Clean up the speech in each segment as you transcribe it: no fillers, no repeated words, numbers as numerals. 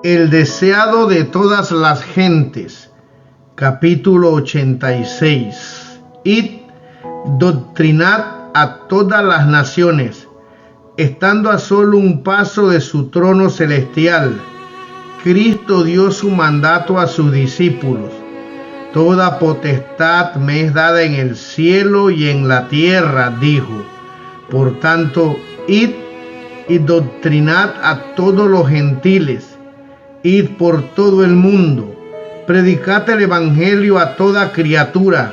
El deseado de todas las gentes. Capítulo 86. Id, doctrinad a todas las naciones, estando a solo un paso de su trono celestial. Cristo dio su mandato a sus discípulos. Toda potestad me es dada en el cielo y en la tierra, dijo. Por tanto, id y doctrinad a todos los gentiles. Id por todo el mundo, predicad el evangelio a toda criatura.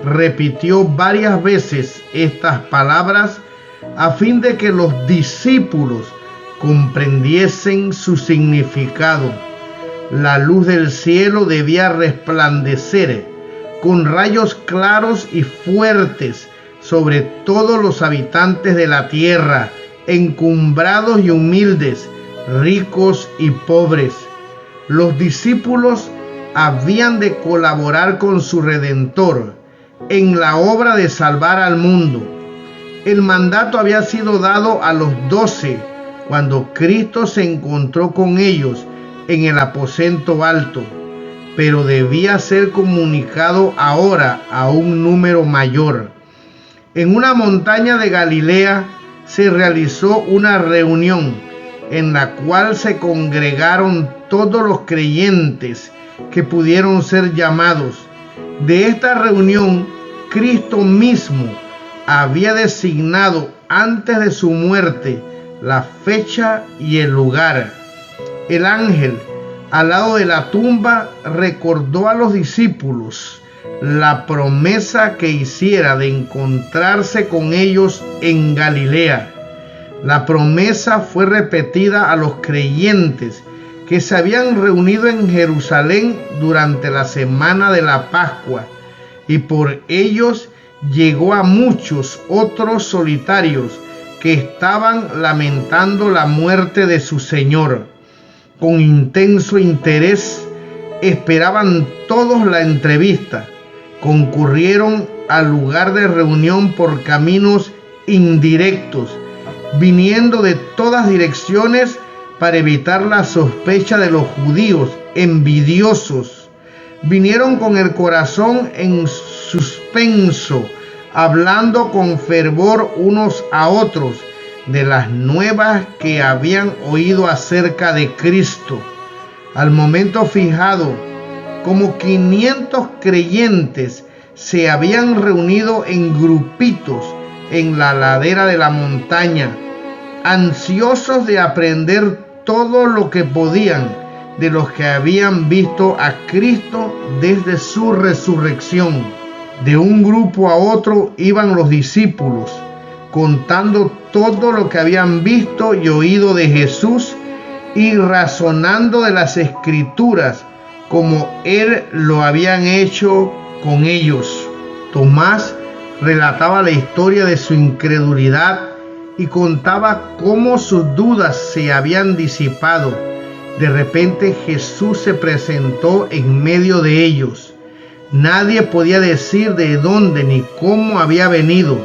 Repitió varias veces estas palabras a fin de que los discípulos comprendiesen su significado. La luz del cielo debía resplandecer con rayos claros y fuertes sobre todos los habitantes de la tierra, encumbrados y humildes, ricos y pobres. Los discípulos habían de colaborar con su Redentor en la obra de salvar al mundo. El mandato había sido dado a los 12 cuando Cristo se encontró con ellos en el aposento alto, pero debía ser comunicado ahora a un número mayor. En una montaña de Galilea se realizó una reunión en la cual se congregaron todos los creyentes que pudieron ser llamados. De esta reunión, Cristo mismo había designado antes de su muerte la fecha y el lugar. El ángel, al lado de la tumba, recordó a los discípulos la promesa que hiciera de encontrarse con ellos en Galilea. La promesa fue repetida a los creyentes que se habían reunido en Jerusalén durante la semana de la Pascua, y por ellos llegó a muchos otros solitarios que estaban lamentando la muerte de su Señor. Con intenso interés esperaban todos la entrevista. Concurrieron al lugar de reunión por caminos indirectos, viniendo de todas direcciones para evitar la sospecha de los judíos envidiosos. Vinieron con el corazón en suspenso, hablando con fervor unos a otros de las nuevas que habían oído acerca de Cristo. Al momento fijado, como 500 creyentes se habían reunido en grupitos en la ladera de la montaña, ansiosos de aprender todo lo que podían de los que habían visto a Cristo desde su resurrección. De un grupo a otro iban los discípulos, contando todo lo que habían visto y oído de Jesús y razonando de las Escrituras como Él lo habían hecho con ellos. Tomás relataba la historia de su incredulidad y contaba cómo sus dudas se habían disipado. De repente Jesús se presentó en medio de ellos. Nadie podía decir de dónde ni cómo había venido.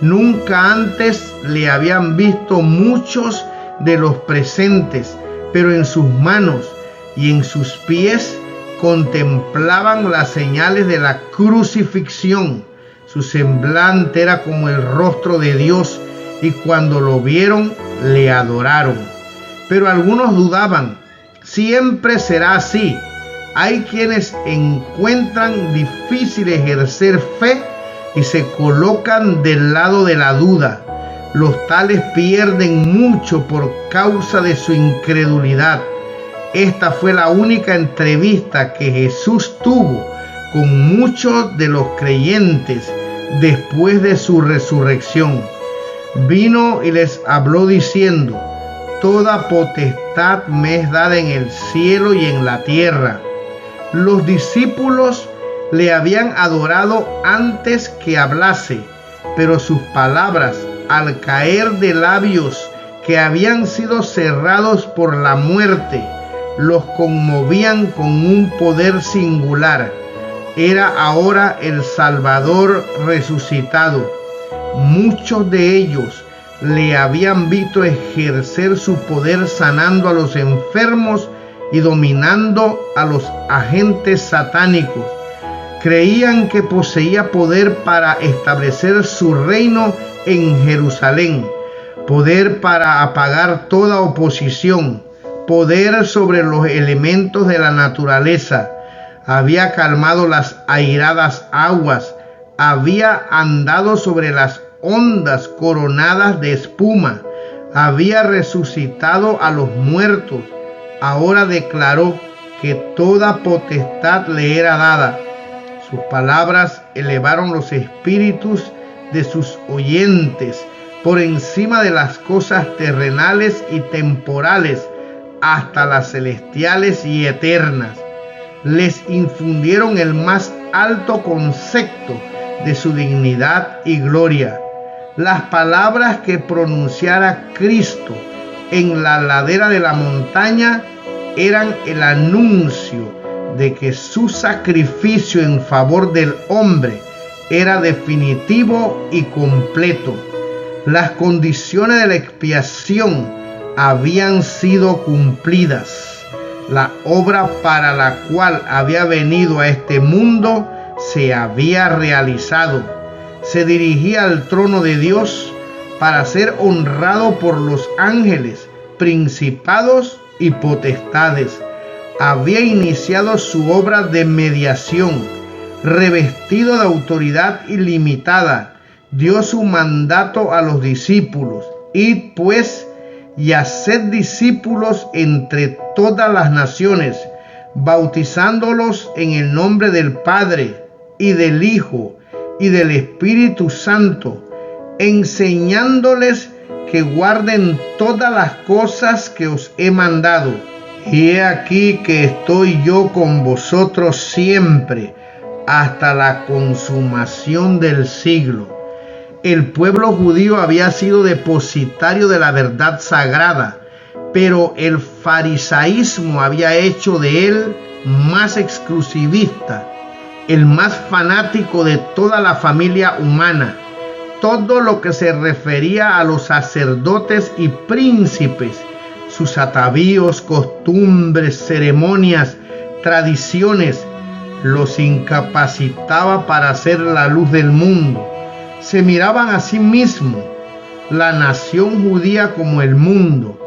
Nunca antes le habían visto muchos de los presentes, pero en sus manos y en sus pies contemplaban las señales de la crucifixión. Su semblante era como el rostro de Dios, y cuando lo vieron, le adoraron. Pero algunos dudaban. Siempre será así. Hay quienes encuentran difícil ejercer fe y se colocan del lado de la duda. Los tales pierden mucho por causa de su incredulidad. Esta fue la única entrevista que Jesús tuvo con muchos de los creyentes después de su resurrección. Vino y les habló diciendo: toda potestad me es dada en el cielo y en la tierra. Los discípulos le habían adorado antes que hablase, pero sus palabras, al caer de labios que habían sido cerrados por la muerte, los conmovían con un poder singular. Era ahora el Salvador resucitado. Muchos de ellos le habían visto ejercer su poder sanando a los enfermos y dominando a los agentes satánicos. Creían que poseía poder para establecer su reino en Jerusalén, poder para apagar toda oposición, poder sobre los elementos de la naturaleza. Había calmado las airadas aguas, había andado sobre las ondas coronadas de espuma, había resucitado a los muertos. Ahora declaró que toda potestad le era dada. Sus palabras elevaron los espíritus de sus oyentes por encima de las cosas terrenales y temporales hasta las celestiales y eternas. Les infundieron el más alto concepto de su dignidad y gloria. Las palabras que pronunciara Cristo en la ladera de la montaña eran el anuncio de que su sacrificio en favor del hombre era definitivo y completo. Las condiciones de la expiación habían sido cumplidas. La obra para la cual había venido a este mundo se había realizado. Se dirigía al trono de Dios para ser honrado por los ángeles, principados y potestades. Había iniciado su obra de mediación. Revestido de autoridad ilimitada, dio su mandato a los discípulos: id pues y haced discípulos entre todas las naciones, bautizándolos en el nombre del Padre y del Hijo y del Espíritu Santo, enseñándoles que guarden todas las cosas que os he mandado. Y he aquí que estoy yo con vosotros siempre, hasta la consumación del siglo. El pueblo judío había sido depositario de la verdad sagrada, pero el farisaísmo había hecho de él más exclusivista, el más fanático de toda la familia humana. Todo lo que se refería a los sacerdotes y príncipes, sus atavíos, costumbres, ceremonias, tradiciones, los incapacitaba para ser la luz del mundo. Se miraban a sí mismos, la nación judía como el mundo,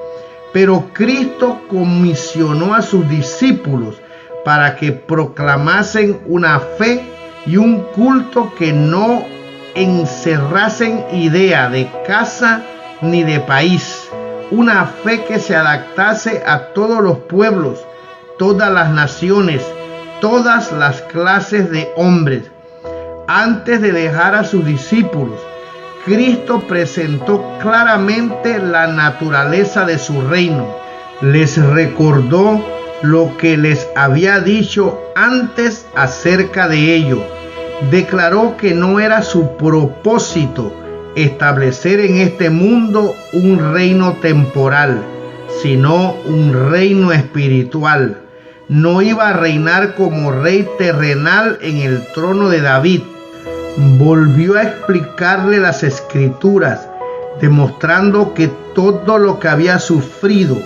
pero Cristo comisionó a sus discípulos para que proclamasen una fe y un culto que no encerrasen idea de casa ni de país, una fe que se adaptase a todos los pueblos, todas las naciones, todas las clases de hombres. Antes de dejar a sus discípulos, Cristo presentó claramente la naturaleza de su reino. Les recordó lo que les había dicho antes acerca de ello. Declaró que no era su propósito establecer en este mundo un reino temporal, sino un reino espiritual. No iba a reinar como rey terrenal en el trono de David. Volvió a explicarle las escrituras, demostrando que todo lo que había sufrido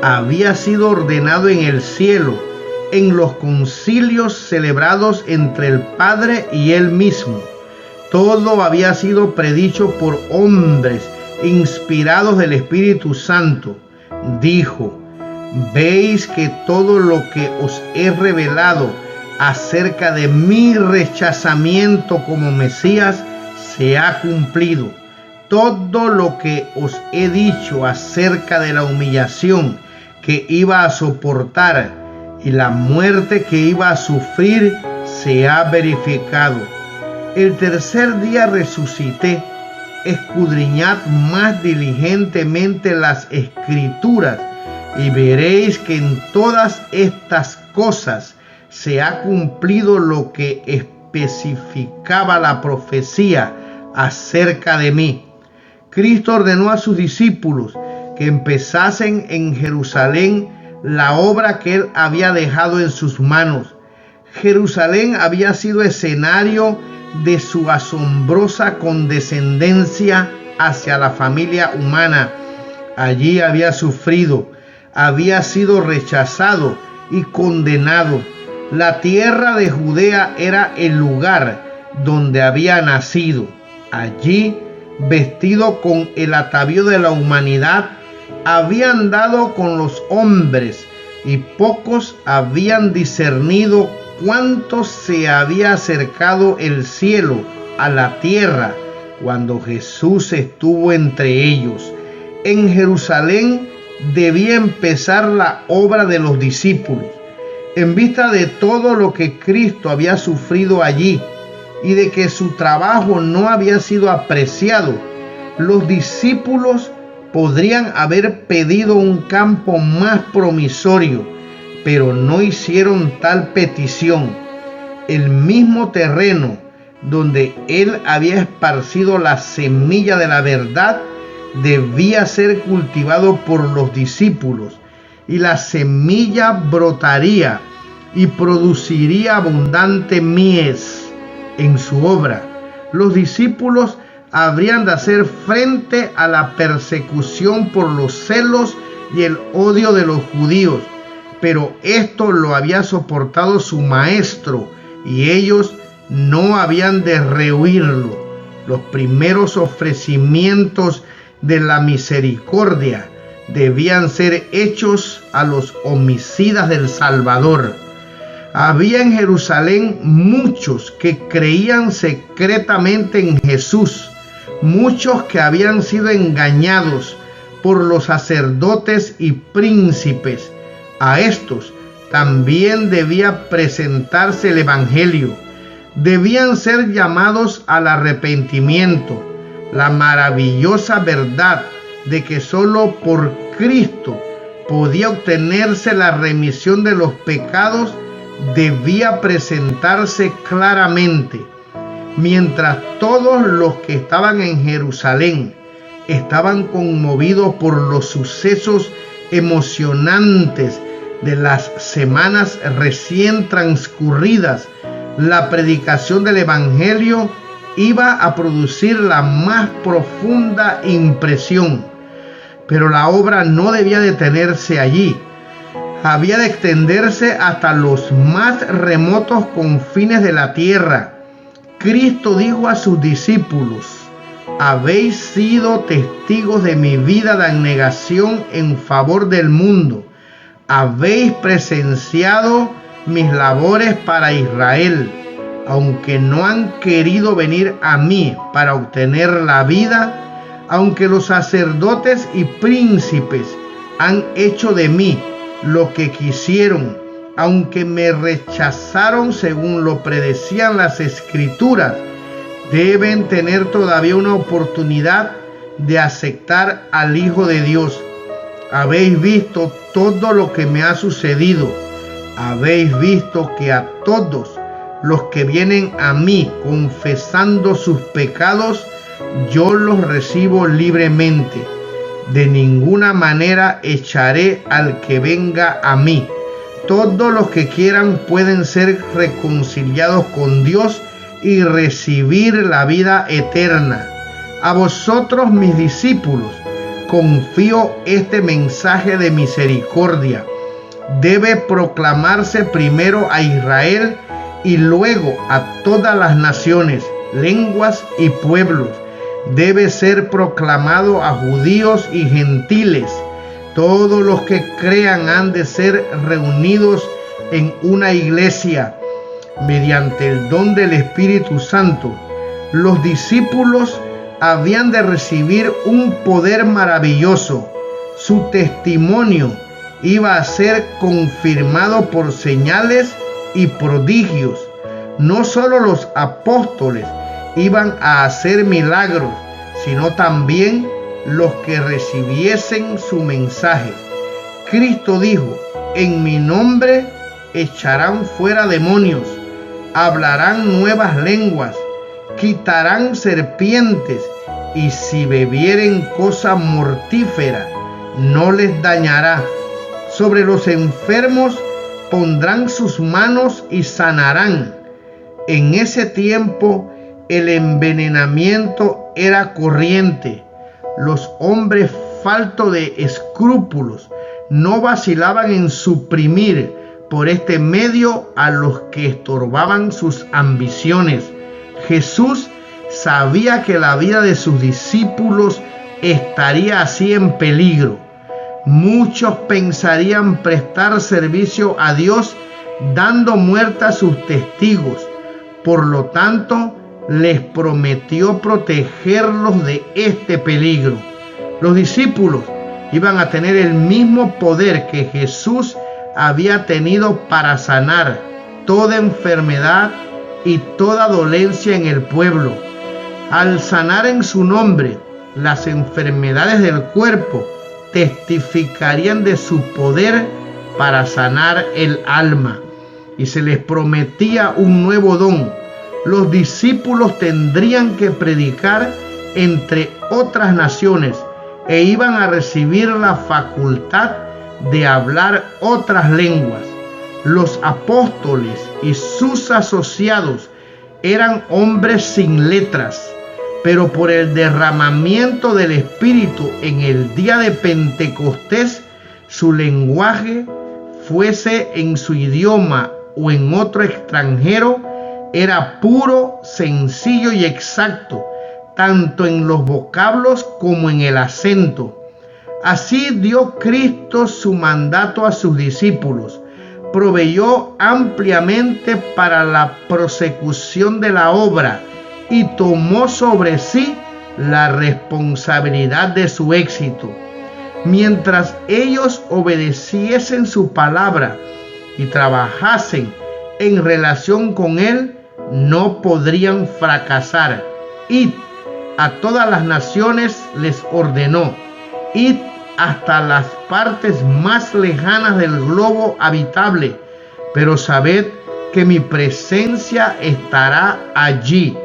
había sido ordenado en el cielo, en los concilios celebrados entre el Padre y él mismo. Todo había sido predicho por hombres inspirados del Espíritu Santo. Dijo: veis que todo lo que os he revelado acerca de mi rechazamiento como Mesías se ha cumplido. Todo lo que os he dicho acerca de la humillación que iba a soportar y la muerte que iba a sufrir se ha verificado. El tercer día resucité. Escudriñad más diligentemente las Escrituras y veréis que en todas estas cosas se ha cumplido lo que especificaba la profecía acerca de mí. Cristo ordenó a sus discípulos que empezasen en Jerusalén la obra que él había dejado en sus manos. Jerusalén había sido escenario de su asombrosa condescendencia hacia la familia humana. Allí había sufrido, había sido rechazado y condenado. La tierra de Judea era el lugar donde había nacido. Allí, vestido con el atavío de la humanidad, había andado con los hombres, y pocos habían discernido cuánto se había acercado el cielo a la tierra cuando Jesús estuvo entre ellos. En Jerusalén debía empezar la obra de los discípulos. En vista de todo lo que Cristo había sufrido allí y de que su trabajo no había sido apreciado, los discípulos podrían haber pedido un campo más promisorio, pero no hicieron tal petición. El mismo terreno donde Él había esparcido la semilla de la verdad debía ser cultivado por los discípulos, y la semilla brotaría y produciría abundante mies en su obra. Los discípulos habrían de hacer frente a la persecución por los celos y el odio de los judíos, pero esto lo había soportado su maestro y ellos no habían de rehuirlo. Los primeros ofrecimientos de la misericordia debían ser hechos a los homicidas del Salvador. Había en Jerusalén muchos que creían secretamente en Jesús, muchos que habían sido engañados por los sacerdotes y príncipes. A estos también debía presentarse el Evangelio. Debían ser llamados al arrepentimiento. La maravillosa verdad de que solo por Cristo podía obtenerse la remisión de los pecados debía presentarse claramente. Mientras todos los que estaban en Jerusalén estaban conmovidos por los sucesos emocionantes de las semanas recién transcurridas, la predicación del Evangelio iba a producir la más profunda impresión. Pero la obra no debía detenerse allí. Había de extenderse hasta los más remotos confines de la tierra. Cristo dijo a sus discípulos: habéis sido testigos de mi vida de abnegación en favor del mundo. Habéis presenciado mis labores para Israel. Aunque no han querido venir a mí para obtener la vida, aunque los sacerdotes y príncipes han hecho de mí lo que quisieron, aunque me rechazaron según lo predecían las Escrituras, deben tener todavía una oportunidad de aceptar al Hijo de Dios. Habéis visto todo lo que me ha sucedido. Habéis visto que a todos los que vienen a mí confesando sus pecados, yo los recibo libremente. De ninguna manera echaré al que venga a mí. Todos los que quieran pueden ser reconciliados con Dios y recibir la vida eterna. A vosotros, mis discípulos, confío este mensaje de misericordia. Debe proclamarse primero a Israel y luego a todas las naciones, lenguas y pueblos. Debe ser proclamado a judíos y gentiles. Todos los que crean han de ser reunidos en una iglesia mediante el don del Espíritu Santo. Los discípulos habían de recibir un poder maravilloso. Su testimonio iba a ser confirmado por señales y prodigios. No solo los apóstoles iban a hacer milagros, sino también los que recibiesen su mensaje. Cristo dijo: en mi nombre echarán fuera demonios, hablarán nuevas lenguas, quitarán serpientes, y si bebieren cosa mortífera, no les dañará. Sobre los enfermos pondrán sus manos y sanarán. En ese tiempo el envenenamiento era corriente. Los hombres faltos de escrúpulos no vacilaban en suprimir por este medio a los que estorbaban sus ambiciones. Jesús sabía que la vida de sus discípulos estaría así en peligro. Muchos pensarían prestar servicio a Dios dando muerte a sus testigos. Por lo tanto, les prometió protegerlos de este peligro. Los discípulos iban a tener el mismo poder que Jesús había tenido para sanar toda enfermedad y toda dolencia en el pueblo. Al sanar en su nombre las enfermedades del cuerpo, testificarían de su poder para sanar el alma. Y se les prometía un nuevo don. Los discípulos tendrían que predicar entre otras naciones e iban a recibir la facultad de hablar otras lenguas. Los apóstoles y sus asociados eran hombres sin letras, pero por el derramamiento del Espíritu en el día de Pentecostés, su lenguaje, fuese en su idioma o en otro extranjero, era puro, sencillo y exacto, tanto en los vocablos como en el acento. Así dio Cristo su mandato a sus discípulos, proveyó ampliamente para la prosecución de la obra y tomó sobre sí la responsabilidad de su éxito. Mientras ellos obedeciesen su palabra y trabajasen en relación con Él, no podrían fracasar. Id a todas las naciones, les ordenó. Id hasta las partes más lejanas del globo habitable, pero sabed que mi presencia estará allí.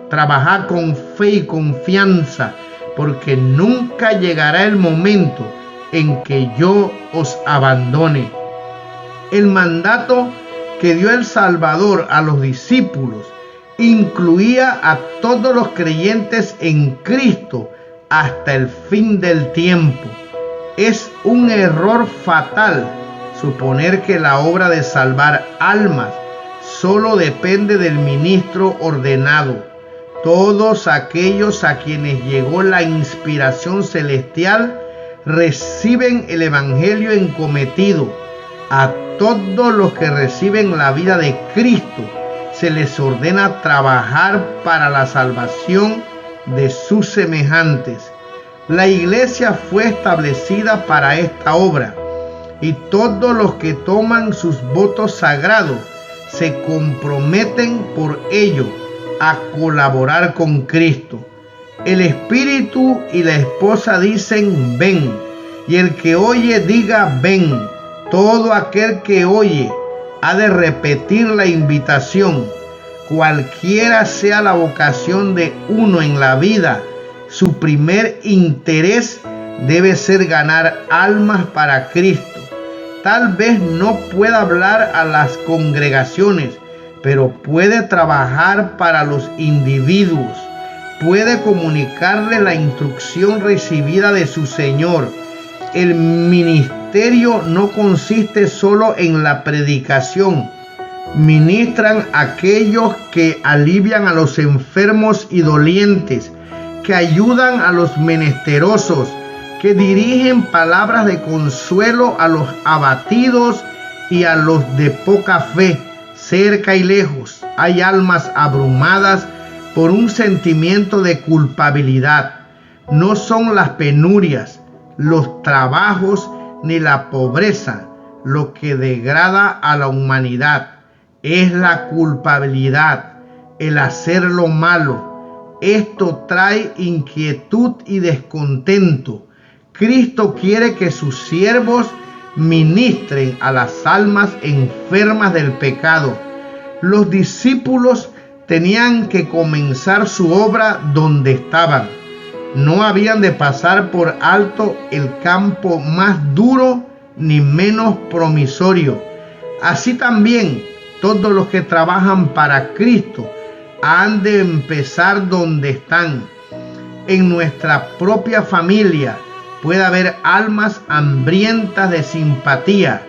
Trabajad con fe y confianza, porque nunca llegará el momento en que yo os abandone. El mandato que dio el Salvador a los discípulos incluía a todos los creyentes en Cristo hasta el fin del tiempo. Es un error fatal suponer que la obra de salvar almas solo depende del ministro ordenado. Todos aquellos a quienes llegó la inspiración celestial reciben el evangelio encometido. A todos los que reciben la vida de Cristo se les ordena trabajar para la salvación de sus semejantes. La iglesia fue establecida para esta obra, y todos los que toman sus votos sagrados se comprometen por ello a colaborar con Cristo. El Espíritu y la esposa dicen ven, y el que oye diga ven. Todo aquel que oye ha de repetir la invitación. Cualquiera sea la vocación de uno en la vida, su primer interés debe ser ganar almas para Cristo. Tal vez no pueda hablar a las congregaciones, pero puede trabajar para los individuos. Puede comunicarle la instrucción recibida de su Señor. El ministerio no consiste solo en la predicación. Ministran aquellos que alivian a los enfermos y dolientes, que ayudan a los menesterosos, que dirigen palabras de consuelo a los abatidos y a los de poca fe. Cerca y lejos hay almas abrumadas por un sentimiento de culpabilidad. No son las penurias, los trabajos ni la pobreza lo que degrada a la humanidad. Es la culpabilidad, el hacer lo malo. Esto trae inquietud y descontento. Cristo quiere que sus siervos ministren a las almas enfermas del pecado. Los discípulos tenían que comenzar su obra donde estaban. No habían de pasar por alto el campo más duro ni menos promisorio. Así también todos los que trabajan para Cristo han de empezar donde están, en nuestra propia familia, puede haber almas hambrientas de simpatía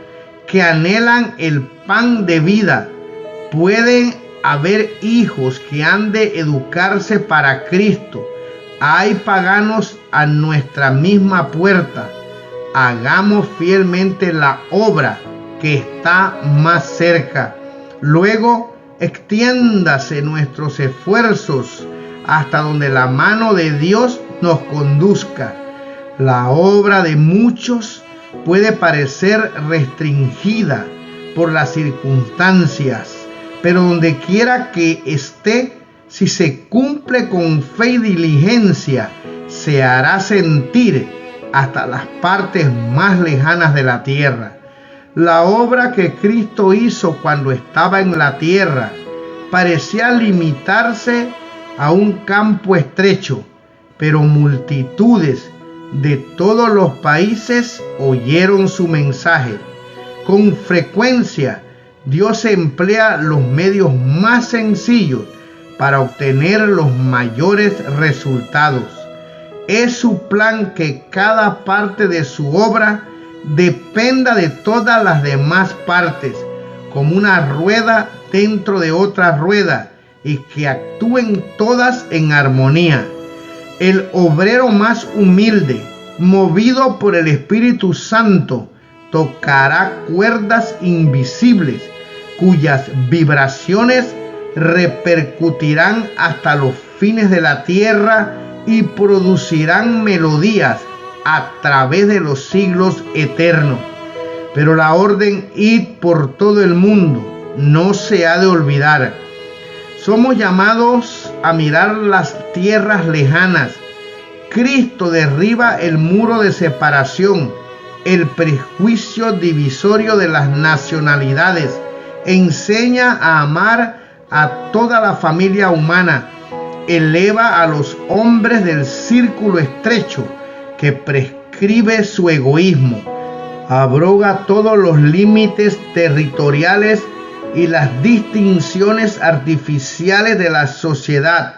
que anhelan el pan de vida. Pueden haber hijos que han de educarse para Cristo. Hay paganos a nuestra misma puerta. Hagamos fielmente la obra que está más cerca. Luego, extiéndase nuestros esfuerzos hasta donde la mano de Dios nos conduzca. La obra de muchos puede parecer restringida por las circunstancias, pero donde quiera que esté, si se cumple con fe y diligencia, se hará sentir hasta las partes más lejanas de la tierra. La obra que Cristo hizo cuando estaba en la tierra parecía limitarse a un campo estrecho, pero multitudes de todos los países oyeron su mensaje. Con frecuencia, Dios emplea los medios más sencillos para obtener los mayores resultados. Es su plan que cada parte de su obra dependa de todas las demás partes, como una rueda dentro de otra rueda, y que actúen todas en armonía. El obrero más humilde, movido por el Espíritu Santo, tocará cuerdas invisibles, cuyas vibraciones repercutirán hasta los fines de la tierra y producirán melodías a través de los siglos eternos. Pero la orden id por todo el mundo no se ha de olvidar. Somos llamados a mirar las tierras lejanas. Cristo derriba el muro de separación, el prejuicio divisorio de las nacionalidades, enseña a amar a toda la familia humana, eleva a los hombres del círculo estrecho que prescribe su egoísmo, abroga todos los límites territoriales y las distinciones artificiales de la sociedad.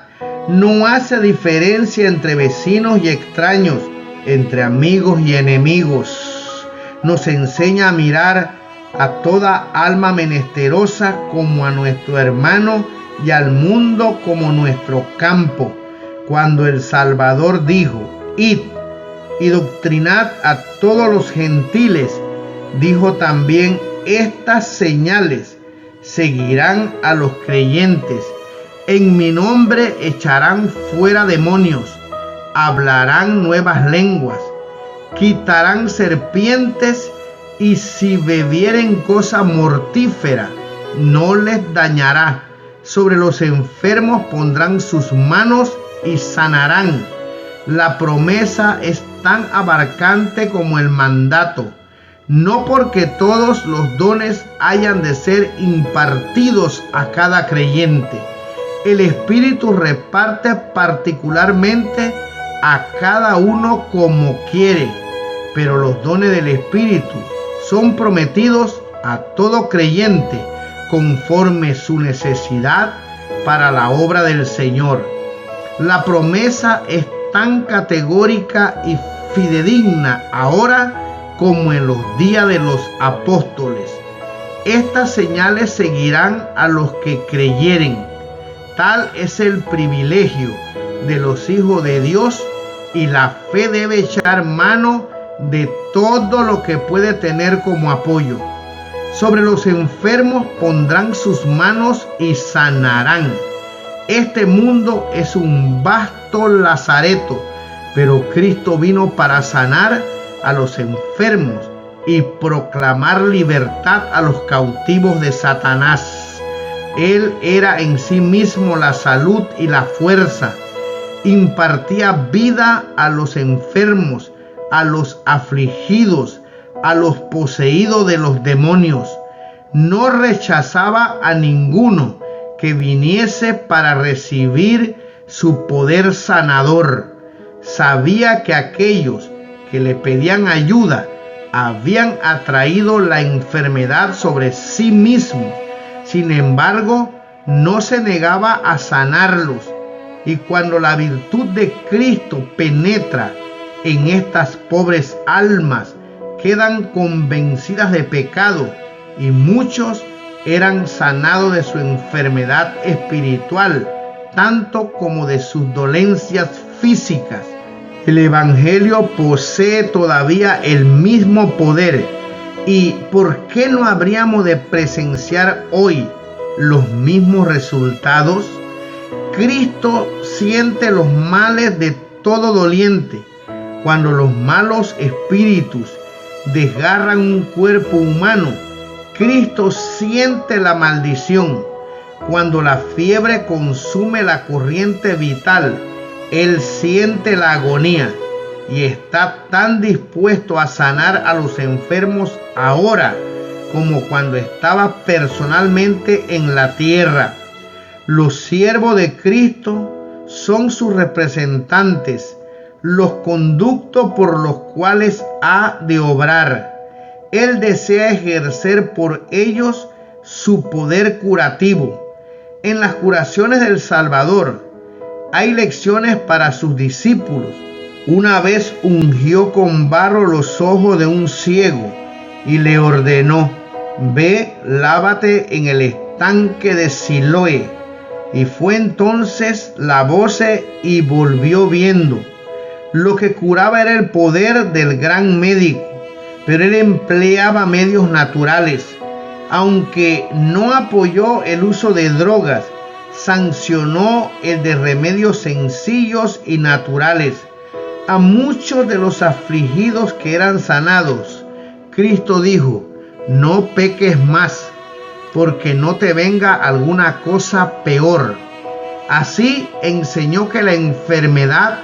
No hace diferencia entre vecinos y extraños, entre amigos y enemigos. Nos enseña a mirar a toda alma menesterosa como a nuestro hermano y al mundo como nuestro campo. Cuando el Salvador dijo, id y doctrinad a todos los gentiles, dijo también, estas señales seguirán a los creyentes. En mi nombre echarán fuera demonios, hablarán nuevas lenguas, quitarán serpientes, y si bebieren cosa mortífera, no les dañará. Sobre los enfermos pondrán sus manos y sanarán. La promesa es tan abarcante como el mandato. No porque todos los dones hayan de ser impartidos a cada creyente. El Espíritu reparte particularmente a cada uno como quiere, pero los dones del Espíritu son prometidos a todo creyente conforme su necesidad para la obra del Señor. La promesa es tan categórica y fidedigna ahora como en los días de los apóstoles. Estas señales seguirán a los que creyeren. Tal es el privilegio de los hijos de Dios, y la fe debe echar mano de todo lo que puede tener como apoyo. Sobre los enfermos pondrán sus manos y sanarán. Este mundo es un vasto lazareto, pero Cristo vino para sanar a los enfermos y proclamar libertad a los cautivos de Satanás. Él era en sí mismo la salud y la fuerza. Impartía vida a los enfermos, a los afligidos, a los poseídos de los demonios. No rechazaba a ninguno que viniese para recibir su poder sanador. Sabía que aquellos que le pedían ayuda habían atraído la enfermedad sobre sí mismos. Sin embargo, no se negaba a sanarlos. Y cuando la virtud de Cristo penetra en estas pobres almas quedan convencidas de pecado, y muchos eran sanados de su enfermedad espiritual, tanto como de sus dolencias físicas. El Evangelio posee todavía el mismo poder. ¿Y por qué no habríamos de presenciar hoy los mismos resultados? Cristo siente los males de todo doliente. Cuando los malos espíritus desgarran un cuerpo humano, Cristo siente la maldición. Cuando la fiebre consume la corriente vital, Él siente la agonía y está tan dispuesto a sanar a los enfermos ahora como cuando estaba personalmente en la tierra. Los siervos de Cristo son sus representantes, los conductos por los cuales ha de obrar. Él desea ejercer por ellos su poder curativo. En las curaciones del Salvador hay lecciones para sus discípulos. Una vez ungió con barro los ojos de un ciego y le ordenó: ve, lávate en el estanque de Siloé. Y fue entonces, lavóse y volvió viendo. Lo que curaba era el poder del gran médico, pero él empleaba medios naturales. Aunque no apoyó el uso de drogas, sancionó el de remedios sencillos y naturales. A muchos de los afligidos que eran sanados, Cristo dijo: no peques más, porque no te venga alguna cosa peor. Así enseñó que la enfermedad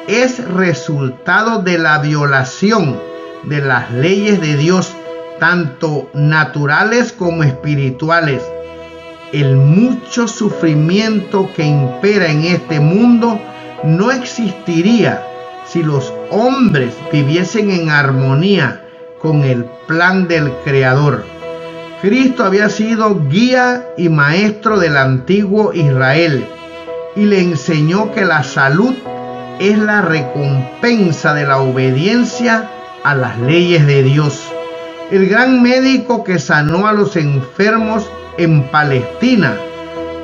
es resultado de la violación de las leyes de Dios, tanto naturales como espirituales. El mucho sufrimiento que impera en este mundo no existiría si los hombres viviesen en armonía con el plan del Creador. Cristo había sido guía y maestro del antiguo Israel y le enseñó que la salud es la recompensa de la obediencia a las leyes de Dios. El gran médico que sanó a los enfermos en Palestina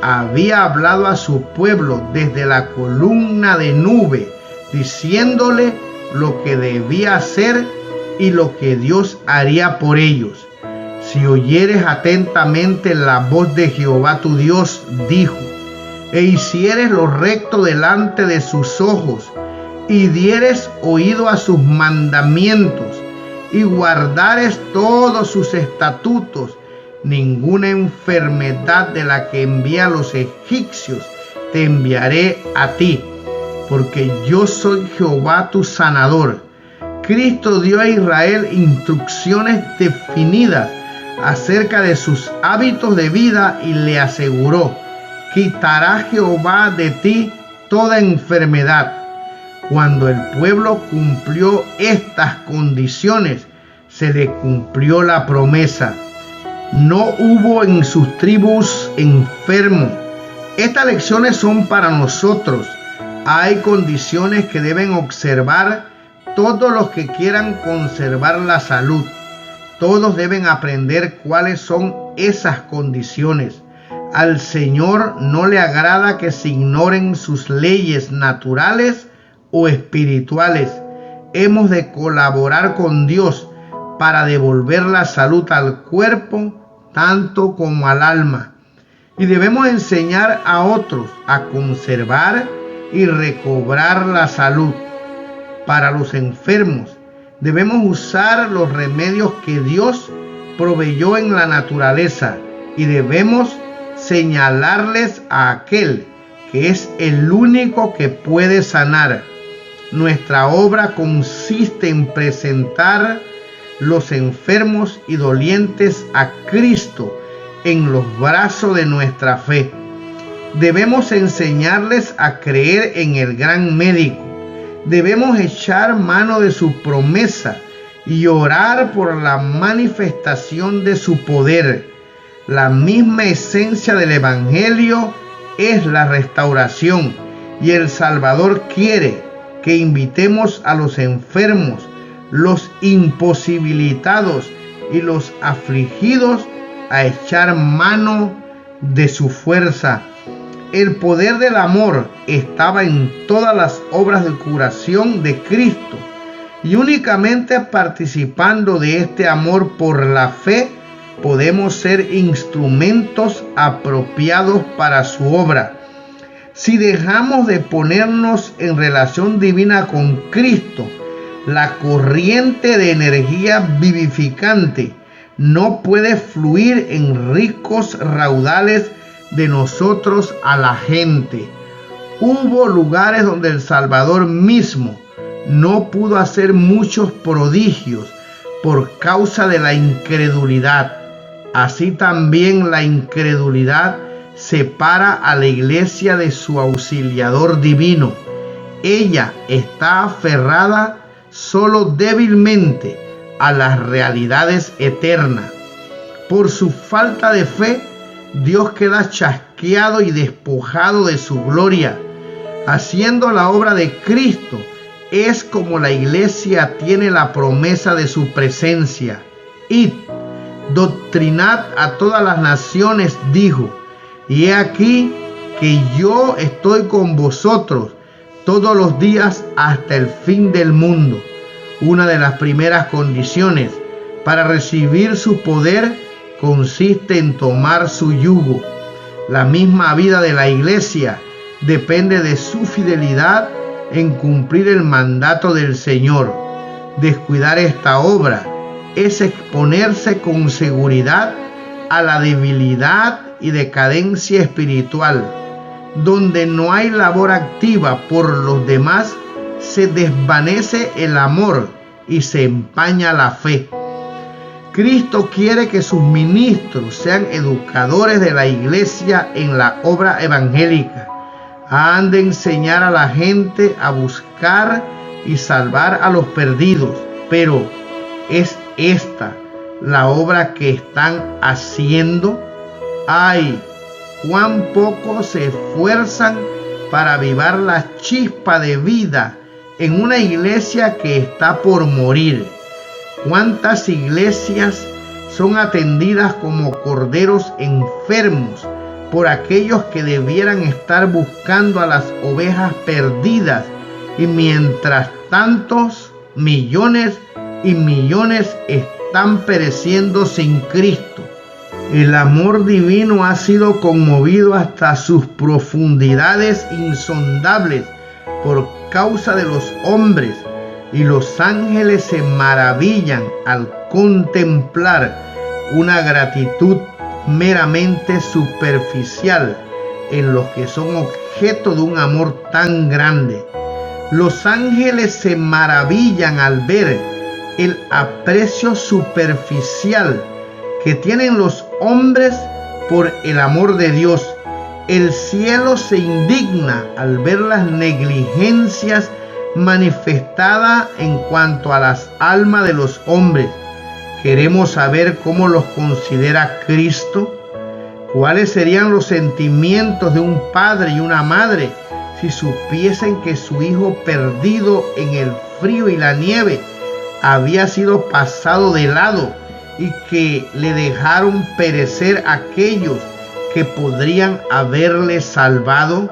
había hablado a su pueblo desde la columna de nube, diciéndole lo que debía hacer y lo que Dios haría por ellos. Si oyeres atentamente la voz de Jehová tu Dios, dijo, e hicieres lo recto delante de sus ojos, y dieres oído a sus mandamientos, y guardares todos sus estatutos, ninguna enfermedad de la que envié a los egipcios te enviaré a ti, porque yo soy Jehová tu sanador. Cristo dio a Israel instrucciones definidas acerca de sus hábitos de vida y le aseguró: quitará Jehová de ti toda enfermedad. Cuando el pueblo cumplió estas condiciones, se le cumplió la promesa. No hubo en sus tribus enfermos. Estas lecciones son para nosotros. Hay condiciones que deben observar todos los que quieran conservar la salud. Todos deben aprender cuáles son esas condiciones. Al Señor no le agrada que se ignoren sus leyes naturales o espirituales. Hemos de colaborar con Dios para devolver la salud al cuerpo tanto como al alma. Y debemos enseñar a otros a conservar y recobrar la salud. Para los enfermos, debemos usar los remedios que Dios proveyó en la naturaleza y debemos señalarles a aquel que es el único que puede sanar. Nuestra obra consiste en presentar los enfermos y dolientes a Cristo en los brazos de nuestra fe. Debemos enseñarles a creer en el gran médico. Debemos echar mano de su promesa y orar por la manifestación de su poder. La misma esencia del Evangelio es la restauración, y el Salvador quiere que invitemos a los enfermos, los imposibilitados y los afligidos a echar mano de su fuerza. El poder del amor estaba en todas las obras de curación de Cristo, y únicamente participando de este amor por la fe podemos ser instrumentos apropiados para su obra. Si dejamos de ponernos en relación divina con Cristo, la corriente de energía vivificante no puede fluir en ricos raudales de nosotros a la gente. Hubo lugares donde el Salvador mismo no pudo hacer muchos prodigios por causa de la incredulidad. Así también la incredulidad separa a la iglesia de su auxiliador divino. Ella está aferrada solo débilmente a las realidades eternas. Por su falta de fe, Dios queda chasqueado y despojado de su gloria. Haciendo la obra de Cristo, es como la iglesia tiene la promesa de su presencia. Id, doctrinad a todas las naciones, dijo, y he aquí que yo estoy con vosotros todos los días hasta el fin del mundo. Una de las primeras condiciones para recibir su poder consiste en tomar su yugo. La misma vida de la iglesia depende de su fidelidad en cumplir el mandato del Señor. Descuidar esta obra es exponerse con seguridad a la debilidad y decadencia espiritual. Donde no hay labor activa por los demás, se desvanece el amor y se empaña la fe. Cristo quiere que sus ministros sean educadores de la iglesia en la obra evangélica. Han de enseñar a la gente a buscar y salvar a los perdidos, pero ¿es esta la obra que están haciendo? ¡Ay! ¡Cuán poco se esfuerzan para avivar la chispa de vida en una iglesia que está por morir! ¿Cuántas iglesias son atendidas como corderos enfermos por aquellos que debieran estar buscando a las ovejas perdidas, y mientras tantos millones y millones están pereciendo sin Cristo? El amor divino ha sido conmovido hasta sus profundidades insondables por causa de los hombres, y los ángeles se maravillan al contemplar una gratitud meramente superficial en los que son objeto de un amor tan grande. Los ángeles se maravillan al ver el aprecio superficial que tienen los hombres por el amor de Dios. El cielo se indigna al ver las negligencias manifestadas en cuanto a las almas de los hombres. Queremos saber cómo los considera Cristo. ¿Cuáles serían los sentimientos de un padre y una madre si supiesen que su hijo perdido en el frío y la nieve había sido pasado de lado y que le dejaron perecer aquellos que podrían haberle salvado?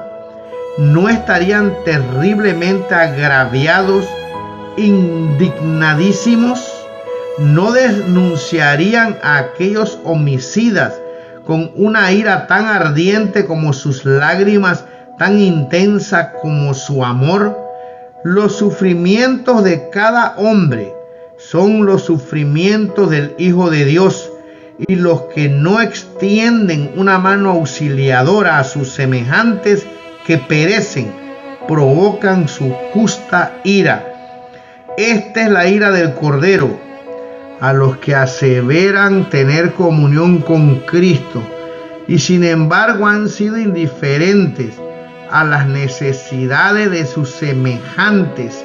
¿No estarían terriblemente agraviados, indignadísimos? ¿No denunciarían a aquellos homicidas con una ira tan ardiente como sus lágrimas, tan intensa como su amor? Los sufrimientos de cada hombre son los sufrimientos del Hijo de Dios, y los que no extienden una mano auxiliadora a sus semejantes que perecen provocan su justa ira. Esta es la ira del Cordero. A los que aseveran tener comunión con Cristo y sin embargo han sido indiferentes a las necesidades de sus semejantes,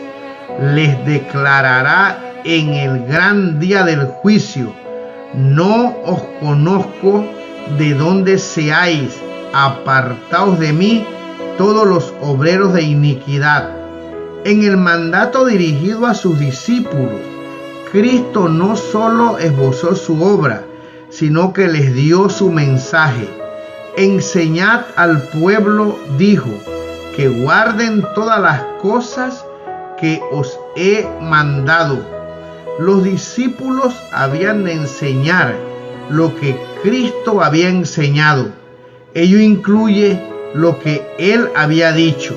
les declarará en el gran día del juicio: no os conozco de dónde seáis, apartaos de mí todos los obreros de iniquidad. En el mandato dirigido a sus discípulos, Cristo no solo esbozó su obra, sino que les dio su mensaje. Enseñad al pueblo, dijo, que guarden todas las cosas que os he mandado. Los discípulos habían de enseñar lo que Cristo había enseñado. Ello incluye lo que Él había dicho,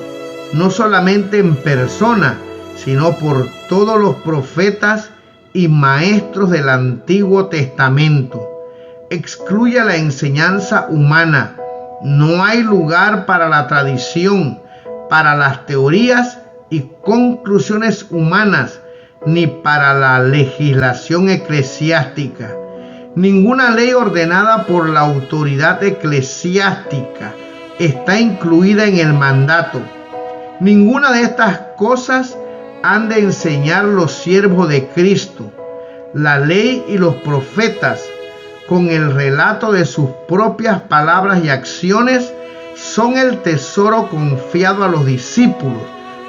no solamente en persona, sino por todos los profetas y maestros del Antiguo Testamento. Excluye la enseñanza humana. No hay lugar para la tradición, para las teorías y conclusiones humanas, ni para la legislación eclesiástica. Ninguna ley ordenada por la autoridad eclesiástica está incluida en el mandato. Ninguna de estas cosas han de enseñar los siervos de Cristo. La ley y los profetas, con el relato de sus propias palabras y acciones, son el tesoro confiado a los discípulos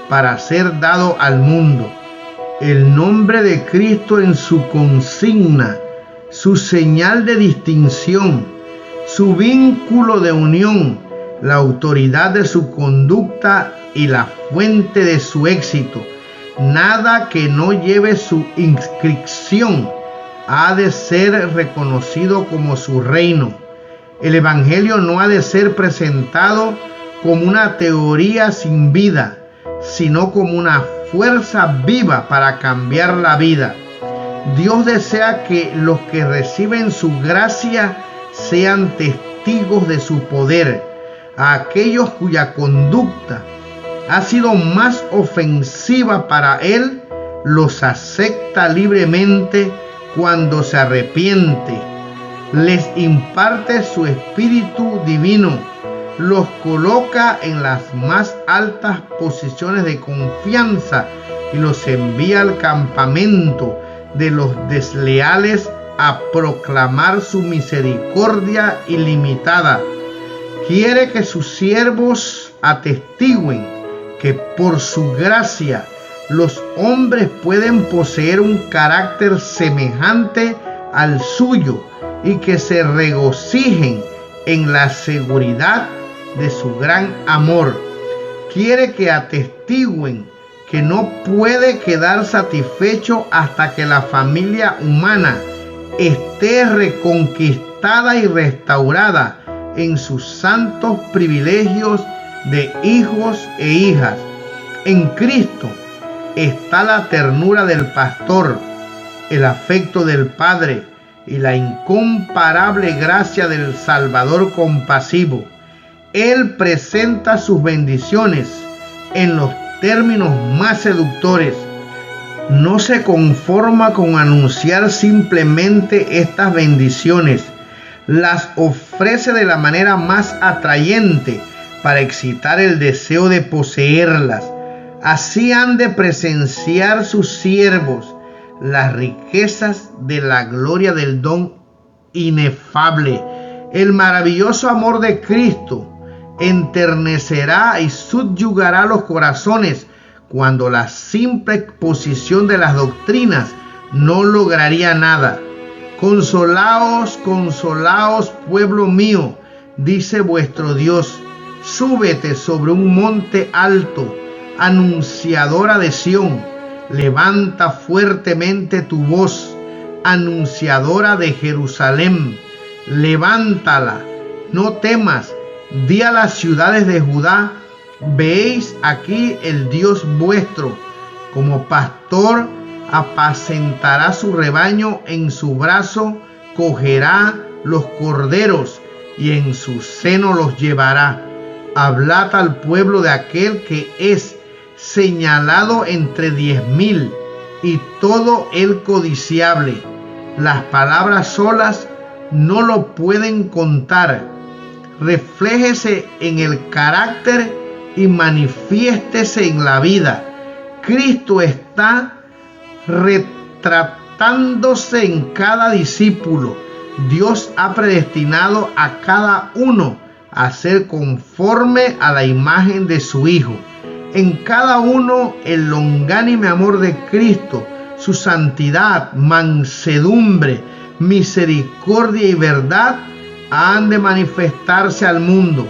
para ser dado al mundo. El nombre de Cristo en su consigna, su señal de distinción, su vínculo de unión, la autoridad de su conducta y la fuente de su éxito. Nada que no lleve su inscripción ha de ser reconocido como su reino. El Evangelio no ha de ser presentado como una teoría sin vida, sino como una fuerza viva para cambiar la vida. Dios desea que los que reciben su gracia sean testigos de su poder. A aquellos cuya conducta ha sido más ofensiva para Él, los acepta libremente cuando se arrepiente. Les imparte su Espíritu Divino, los coloca en las más altas posiciones de confianza y los envía al campamento de los desleales a proclamar su misericordia ilimitada. Quiere que sus siervos atestiguen que por su gracia los hombres pueden poseer un carácter semejante al suyo y que se regocijen en la seguridad de su gran amor. Quiere que atestiguen que no puede quedar satisfecho hasta que la familia humana esté reconquistada y restaurada en sus santos privilegios de hijos e hijas. En Cristo está la ternura del pastor, el afecto del Padre y la incomparable gracia del Salvador compasivo. Él presenta sus bendiciones en los términos más seductores. No se conforma con anunciar simplemente estas bendiciones, las ofrece de la manera más atrayente para excitar el deseo de poseerlas. Así han de presenciar sus siervos las riquezas de la gloria del don inefable. El maravilloso amor de Cristo enternecerá y subyugará los corazones cuando la simple exposición de las doctrinas no lograría nada. Consolaos, consolaos, pueblo mío, dice vuestro Dios. Súbete sobre un monte alto, anunciadora de Sión. Levanta fuertemente tu voz, anunciadora de Jerusalén. Levántala, no temas. Di a las ciudades de Judá: veis aquí el Dios vuestro. Como pastor apacentará su rebaño, en su brazo cogerá los corderos y en su seno los llevará. Hablad al pueblo de aquel que es señalado entre 10,000 y todo el codiciable. Las palabras solas no lo pueden contar. Refléjese en el carácter y manifiéstese en la vida. Cristo está retratándose en cada discípulo. Dios ha predestinado a cada uno a ser conforme a la imagen de su Hijo. en cada uno el longánime amor de Cristo, su santidad, mansedumbre, misericordia y verdad han de manifestarse al mundo.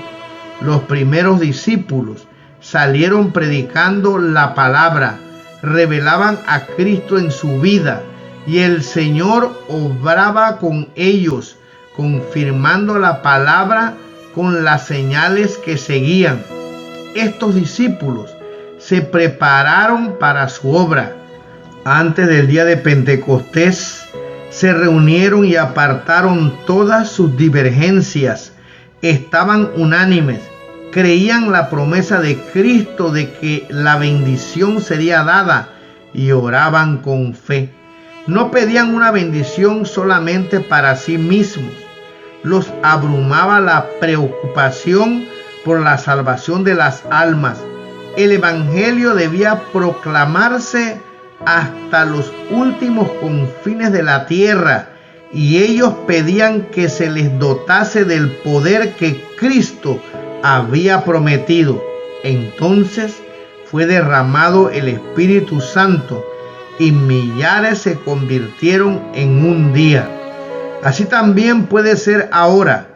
Los primeros discípulos salieron predicando la palabra, revelaban a Cristo en su vida, y el Señor obraba con ellos, confirmando la palabra con las señales que seguían. Estos discípulos se prepararon para su obra. Antes del día de Pentecostés, se reunieron y apartaron todas sus divergencias. Estaban unánimes, creían la promesa de Cristo de que la bendición sería dada y oraban con fe. No pedían una bendición solamente para sí mismos. Los abrumaba la preocupación por la salvación de las almas. El evangelio debía proclamarse hasta los últimos confines de la tierra, y ellos pedían que se les dotase del poder que Cristo había prometido. Entonces fue derramado el Espíritu Santo y millares se convirtieron en un día. Así también puede ser ahora.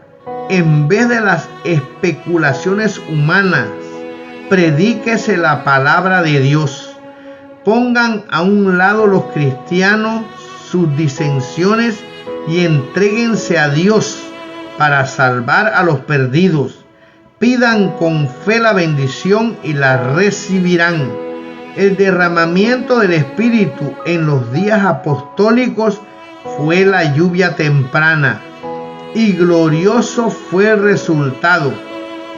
En vez de las especulaciones humanas, predíquese la palabra de Dios. Pongan a un lado los cristianos sus disensiones y entréguense a Dios para salvar a los perdidos. Pidan con fe la bendición y la recibirán. El derramamiento del Espíritu en los días apostólicos fue la lluvia temprana, y glorioso fue el resultado,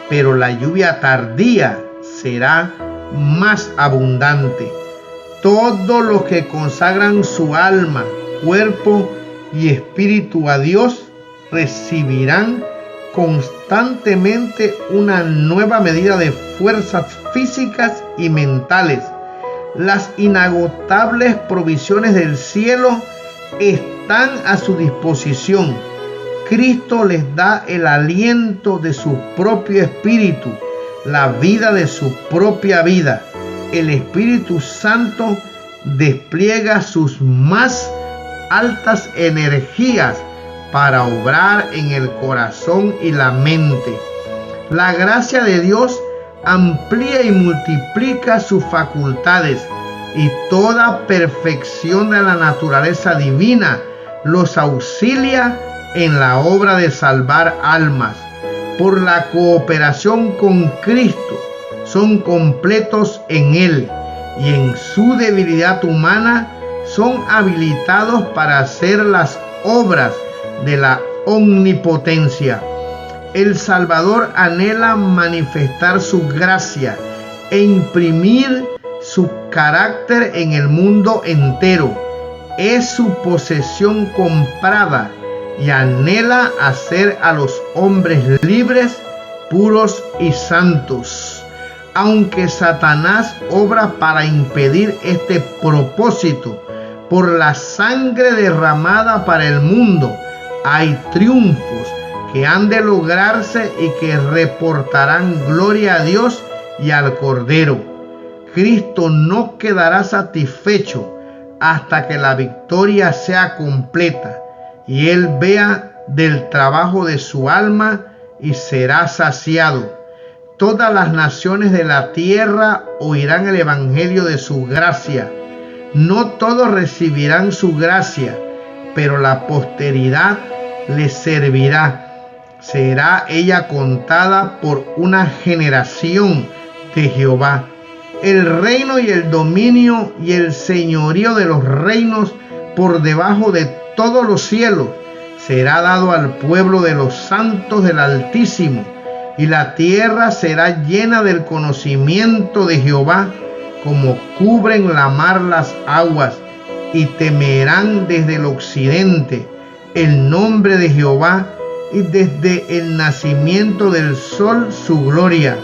pero la lluvia tardía será más abundante. Todos los que consagran su alma, cuerpo y espíritu a Dios recibirán constantemente una nueva medida de fuerzas físicas y mentales. Las inagotables provisiones del cielo están a su disposición. Cristo les da el aliento de su propio espíritu, la vida de su propia vida. El Espíritu Santo despliega sus más altas energías para obrar en el corazón y la mente. La gracia de Dios amplía y multiplica sus facultades, y toda perfección de la naturaleza divina los auxilia en la obra de salvar almas. Por la cooperación con Cristo, son completos en Él, y en su debilidad humana son habilitados para hacer las obras de la omnipotencia. El Salvador anhela manifestar su gracia e imprimir su carácter en el mundo entero. Es su posesión comprada y anhela hacer a los hombres libres, puros y santos. Aunque Satanás obra para impedir este propósito, por la sangre derramada para el mundo, hay triunfos que han de lograrse y que reportarán gloria a Dios y al Cordero. Cristo no quedará satisfecho hasta que la victoria sea completa y Él vea del trabajo de su alma y será saciado. Todas las naciones de la tierra oirán el evangelio de su gracia. No todos recibirán su gracia, pero la posteridad les servirá. Será ella contada por una generación de Jehová. El reino y el dominio y el señorío de los reinos por debajo de todos los cielos será dado al pueblo de los santos del Altísimo, y la tierra será llena del conocimiento de Jehová, como cubren la mar las aguas, y temerán desde el occidente el nombre de Jehová, y desde el nacimiento del sol su gloria.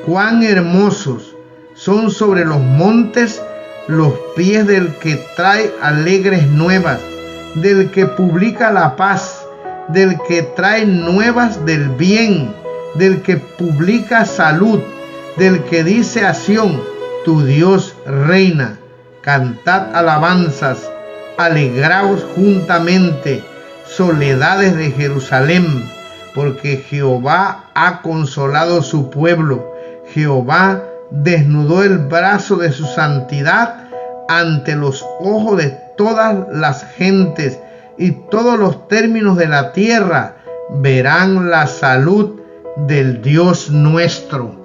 Cuán hermosos son sobre los montes los pies del que trae alegres nuevas, del que publica la paz, del que trae nuevas del bien, del que publica salud, del que dice a Sión, tu Dios reina. Cantad alabanzas, alegraos juntamente, soledades de Jerusalén, porque Jehová ha consolado su pueblo. Jehová desnudó el brazo de su santidad ante los ojos de todas las gentes, y todos los términos de la tierra verán la salud del Dios nuestro.